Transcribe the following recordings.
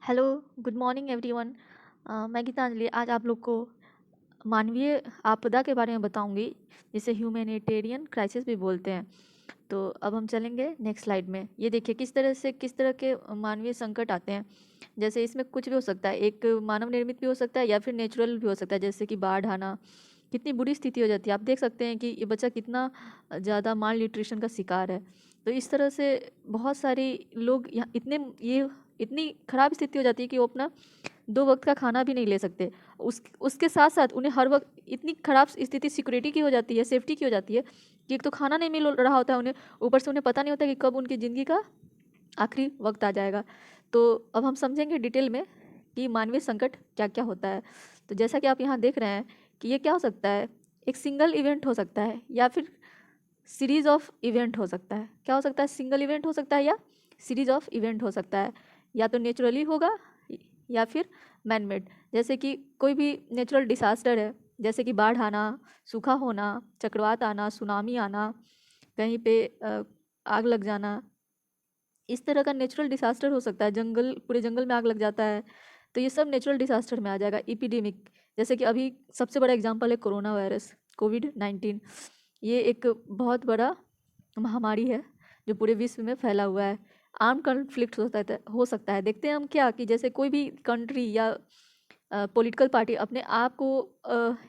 Hello, good morning everyone. मैं गीतांजलि आज आप लोग को मानवीय आपदा के बारे में बताऊंगी, जिसे ह्यूमैनिटेरियन क्राइसिस भी बोलते हैं। तो अब हम चलेंगे नेक्स्ट स्लाइड में। ये देखिए किस तरह के मानवीय संकट आते हैं। जैसे इसमें कुछ भी हो सकता है, एक मानव निर्मित भी हो सकता है या फिर नेचुरल भी हो सकता है, जैसे कि बाढ़ आना। कितनी बुरी स्थिति हो जाती है, आप देख सकते हैं कि ये बच्चा कितना ज़्यादा माल न्यूट्रिशन का शिकार है। तो इस तरह से बहुत सारे लोग यहाँ इतनी ख़राब स्थिति हो जाती है कि वो अपना 2 वक़्त का खाना भी नहीं ले सकते। उसके साथ-साथ उन्हें हर वक़्त इतनी ख़राब स्थिति सिक्योरिटी की हो जाती है, सेफ्टी की हो जाती है कि एक तो खाना नहीं मिल रहा होता है उन्हें, ऊपर से उन्हें पता नहीं होता कि कब उनकी ज़िंदगी का आखिरी वक़्त आ जाएगा। तो अब हम समझेंगे डिटेल में कि मानवीय संकट क्या-क्या होता है। तो जैसा कि आप यहाँ देख रहे हैं कि ये क्या हो सकता है, एक सिंगल इवेंट हो सकता है या फिर सीरीज़ ऑफ इवेंट हो सकता है। क्या हो सकता है, सिंगल इवेंट हो सकता है या सीरीज़ ऑफ इवेंट हो सकता है। या तो नेचुरली होगा या फिर मैन मेड। जैसे कि कोई भी नेचुरल डिसास्टर है, जैसे कि बाढ़ आना, सूखा होना, चक्रवात आना, सुनामी आना, कहीं पे आग लग जाना, इस तरह का नेचुरल डिसास्टर हो सकता है। पूरे जंगल में आग लग जाता है, तो ये सब नेचुरल डिसास्टर में आ जाएगा। एपिडेमिक, जैसे कि अभी सबसे बड़ा एग्जांपल है कोरोना वायरस, कोविड-19। ये एक बहुत बड़ा महामारी है जो पूरे विश्व में फैला हुआ है। आर्म कॉन्फ्लिक्ट हो सकता है। देखते हैं हम क्या कि जैसे कोई भी कंट्री या पॉलिटिकल पार्टी अपने आप को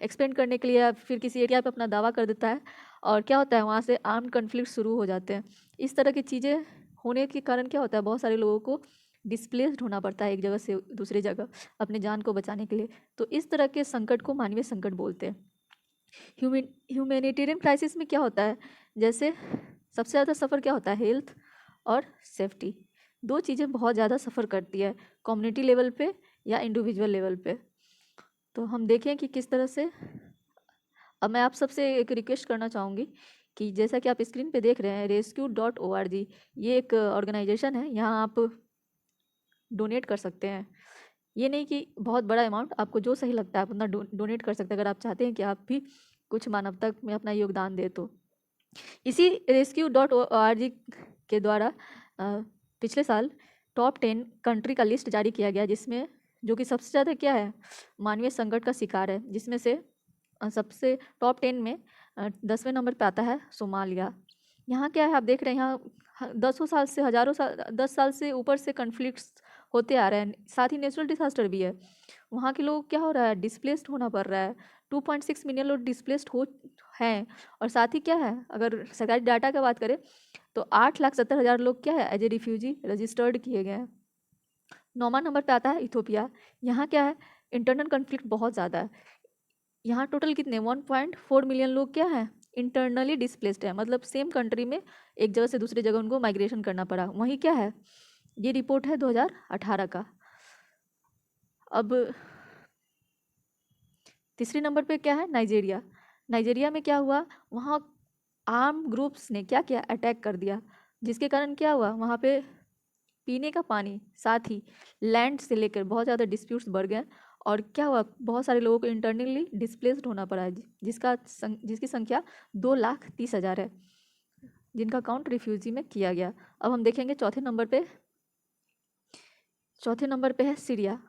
एक्सपेंड करने के लिए या फिर किसी एरिया पे अपना दावा कर देता है, और क्या होता है वहाँ से आर्म कॉन्फ्लिक्ट शुरू हो जाते हैं। इस तरह की चीज़ें होने के कारण क्या होता है, बहुत सारे लोगों को डिस्प्लेस्ड होना पड़ता है एक जगह से दूसरी जगह अपने जान को बचाने के लिए। तो इस तरह के संकट को मानवीय संकट बोलते हैं। ह्यूमैनिटेरियन क्राइसिस में क्या होता है, जैसे सबसे ज़्यादा सफ़र क्या होता है, हेल्थ और सेफ्टी। दो चीज़ें बहुत ज़्यादा सफ़र करती है, कम्युनिटी लेवल पे या इंडिविजुअल लेवल पे। तो हम देखें कि किस तरह से। अब मैं आप सबसे एक रिक्वेस्ट करना चाहूँगी कि जैसा कि आप स्क्रीन पे देख रहे हैं, rescue.org, ये एक ऑर्गेनाइजेशन है। यहाँ आप डोनेट कर सकते हैं। ये नहीं कि बहुत बड़ा अमाउंट, आपको जो सही लगता है आप उतना डोनेट कर सकते हैं, अगर आप चाहते हैं कि आप भी कुछ मानवता में अपना योगदान दें तो। इसी rescue.org के द्वारा पिछले साल टॉप 10 कंट्री का लिस्ट जारी किया गया, जिसमें जो कि सबसे ज़्यादा क्या है, मानवीय संकट का शिकार है। जिसमें से सबसे टॉप 10 में 10वें नंबर पे आता है सोमालिया। यहाँ क्या है, आप देख रहे हैं, यहाँ दसों साल से, हज़ारों साल, 10 साल से ऊपर से कन्फ्लिक्ट्स होते आ रहे हैं। साथ ही नेचुरल डिसास्टर भी है। वहाँ के लोग क्या हो रहा है, डिस्प्लेस्ड होना पड़ रहा है। 2.6 मिलियन लोग डिस्प्लेस्ड हो हैं। और साथ ही क्या है, अगर सरकारी डाटा की बात करें तो 8,70,000 लोग क्या है, एज ए रिफ्यूजी रजिस्टर्ड किए गए हैं। 9वां नंबर पे आता है इथोपिया। यहाँ क्या है, इंटरनल कन्फ्लिक्ट बहुत ज़्यादा है। यहाँ टोटल कितने 1.4 मिलियन लोग क्या है, इंटरनली डिस्प्लेस्ड है। मतलब सेम कंट्री में एक जगह से दूसरी जगह उनको माइग्रेशन करना पड़ा। वहीं क्या है, ये रिपोर्ट है 2018 का। अब तीसरे नंबर पे क्या है, नाइजीरिया। नाइजीरिया में क्या हुआ, वहाँ आर्म ग्रुप्स ने क्या किया, अटैक कर दिया, जिसके कारण क्या हुआ, वहाँ पे पीने का पानी, साथ ही लैंड से लेकर बहुत ज़्यादा डिस्प्यूट्स बढ़ गए। और क्या हुआ, बहुत सारे लोगों को इंटरनली डिस्प्लेस्ड होना पड़ा है, जिसकी संख्या 2,30,000 है, जिनका काउंट रिफ्यूजी में किया गया। अब हम देखेंगे चौथे नंबर पे है सीरिया।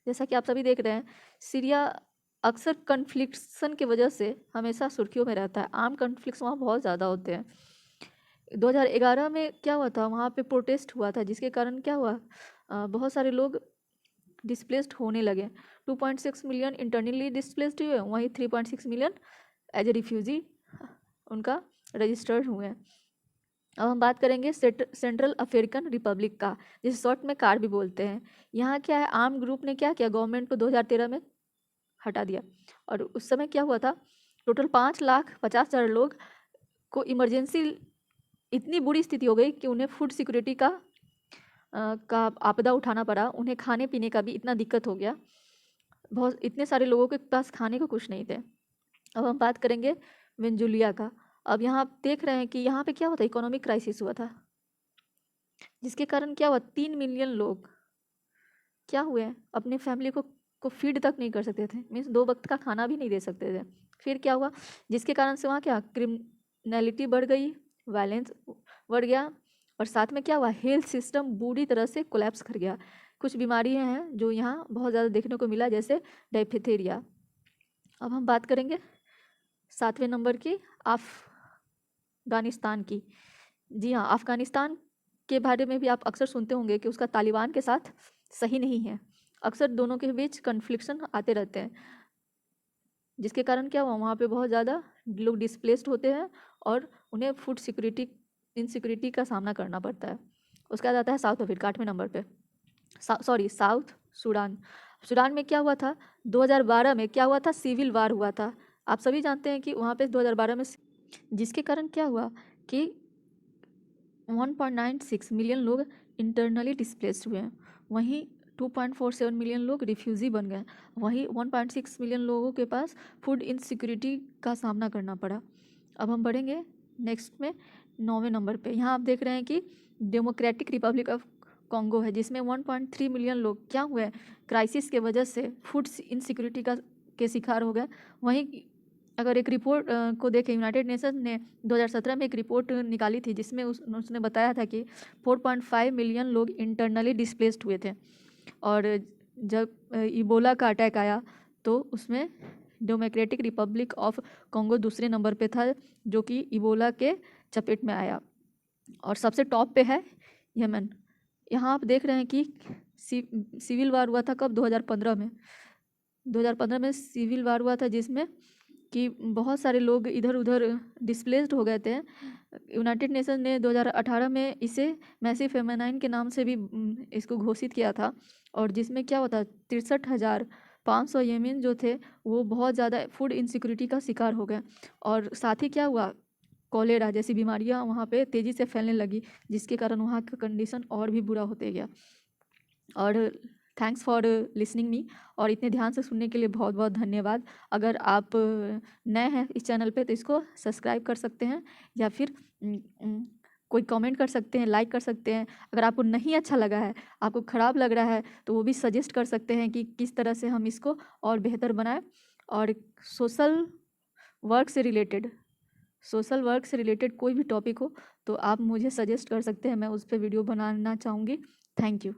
जैसा कि आप सभी देख रहे हैं, सीरिया अक्सर कन्फ्लिक्शन की वजह से हमेशा सुर्खियों में रहता है। आर्म कन्फ्लिक्ट्स वहाँ बहुत ज़्यादा होते हैं। 2011 में क्या हुआ था, वहाँ पे प्रोटेस्ट हुआ था, जिसके कारण क्या हुआ, बहुत सारे लोग डिस्प्लेस्ड होने लगे। 2.6 मिलियन इंटरनली डिस्प्लेस्ड हुए, वहीं 3.6 मिलियन एज ए रिफ्यूजी उनका रजिस्टर्ड हुए हैं। अब हम बात करेंगे सेंट्रल अफ्रीकन रिपब्लिक का, जिसे शॉर्ट में कार भी बोलते हैं। यहाँ क्या है, आर्म ग्रुप ने क्या किया, गवर्नमेंट को 2013 में हटा दिया। और उस समय क्या हुआ था, टोटल 5,50,000 लोग को इमरजेंसी, इतनी बुरी स्थिति हो गई कि उन्हें फूड सिक्योरिटी का आपदा उठाना पड़ा। उन्हें खाने पीने का भी इतना दिक्कत हो गया, बहुत इतने सारे लोगों के पास खाने को कुछ नहीं थे। अब हम बात करेंगे वेंजुलिया का। अब यहाँ आप देख रहे हैं कि यहाँ पे क्या होता है, इकोनॉमिक क्राइसिस हुआ था, जिसके कारण क्या हुआ, 3 मिलियन लोग क्या हुए, अपने फैमिली को फीड तक नहीं कर सकते थे, मीन्स 2 वक्त का खाना भी नहीं दे सकते थे। फिर क्या हुआ, जिसके कारण से वहाँ क्या, क्रिमिनलिटी बढ़ गई, वायलेंस बढ़ गया, और साथ में क्या हुआ, हेल्थ सिस्टम बुरी तरह से कोलैप्स कर गया। कुछ बीमारियां हैं जो यहाँ बहुत ज़्यादा देखने को मिला, जैसे डायफेथेरिया। अब हम बात करेंगे 7वें नंबर की अफगानिस्तान की। जी हाँ, अफगानिस्तान के बारे में भी आप अक्सर सुनते होंगे कि उसका तालिबान के साथ सही नहीं है, अक्सर दोनों के बीच कन्फ्लिक्शन आते रहते हैं, जिसके कारण क्या हुआ, वहाँ पे बहुत ज़्यादा लोग डिस्प्लेस्ड होते हैं और उन्हें फूड सिक्योरिटी इनसिक्योरिटी का सामना करना पड़ता है। उसका आता है साउथ अफ्रीका 8वें नंबर पे, साउथ सूडान। सूडान में क्या हुआ था, 2012 में क्या हुआ था, सिविल वार हुआ था। आप सभी जानते हैं कि वहाँ पे 2012 में, जिसके कारण क्या हुआ कि 1.96 मिलियन लोग इंटरनली डिस्प्लेस्ड हुए हैं, वहीं 2.47 मिलियन लोग रिफ्यूज़ी बन गए, वहीं 1.6 मिलियन लोगों के पास फूड इनसिक्योरिटी का सामना करना पड़ा। अब हम बढ़ेंगे नेक्स्ट में 9वें नंबर पे। यहाँ आप देख रहे हैं कि डेमोक्रेटिक रिपब्लिक ऑफ कॉन्गो है, जिसमें 1.3 मिलियन लोग क्या हुए, क्राइसिस के वजह से फूड इनसिक्योरिटी के शिकार हो गए। वहीं अगर एक रिपोर्ट को देखें, यूनाइटेड नेशन ने 2017 में एक रिपोर्ट निकाली थी, जिसमें उसने बताया था कि 4.5 मिलियन लोग इंटरनली डिस्प्लेस्ड हुए थे। और जब इबोला का अटैक आया तो उसमें डेमोक्रेटिक रिपब्लिक ऑफ कॉन्गो दूसरे नंबर पे था, जो कि इबोला के चपेट में आया। और सबसे टॉप पे है यमन। यहाँ आप देख रहे हैं कि सिविल वार हुआ था कब, 2015 में। 2015 में सिविल वार हुआ था, जिसमें कि बहुत सारे लोग इधर उधर डिस्प्लेस्ड हो गए थे। यूनाइटेड नेशन ने 2018 में इसे मैसिव फेमिनाइन के नाम से भी इसको घोषित किया था, और जिसमें क्या होता, 63,500 यमन जो थे वो बहुत ज़्यादा फूड इनसिक्योरिटी का शिकार हो गए। और साथ ही क्या हुआ, कॉलेरा जैसी बीमारियां वहाँ पे तेज़ी से फैलने लगी, जिसके कारण वहाँ का कंडीशन और भी बुरा होते गया। और थैंक्स फॉर लिसनिंग मी, और इतने ध्यान से सुनने के लिए बहुत बहुत धन्यवाद। अगर आप नए हैं इस चैनल पे तो इसको सब्सक्राइब कर सकते हैं, या फिर कोई कमेंट कर सकते हैं, लाइक कर सकते हैं। अगर आपको नहीं अच्छा लगा है, आपको ख़राब लग रहा है, तो वो भी सजेस्ट कर सकते हैं कि किस तरह से हम इसको और बेहतर बनाएं। और सोशल वर्क से रिलेटेड कोई भी टॉपिक हो तो आप मुझे सजेस्ट कर सकते हैं, मैं उस पर वीडियो बनाना चाहूँगी। Thank you.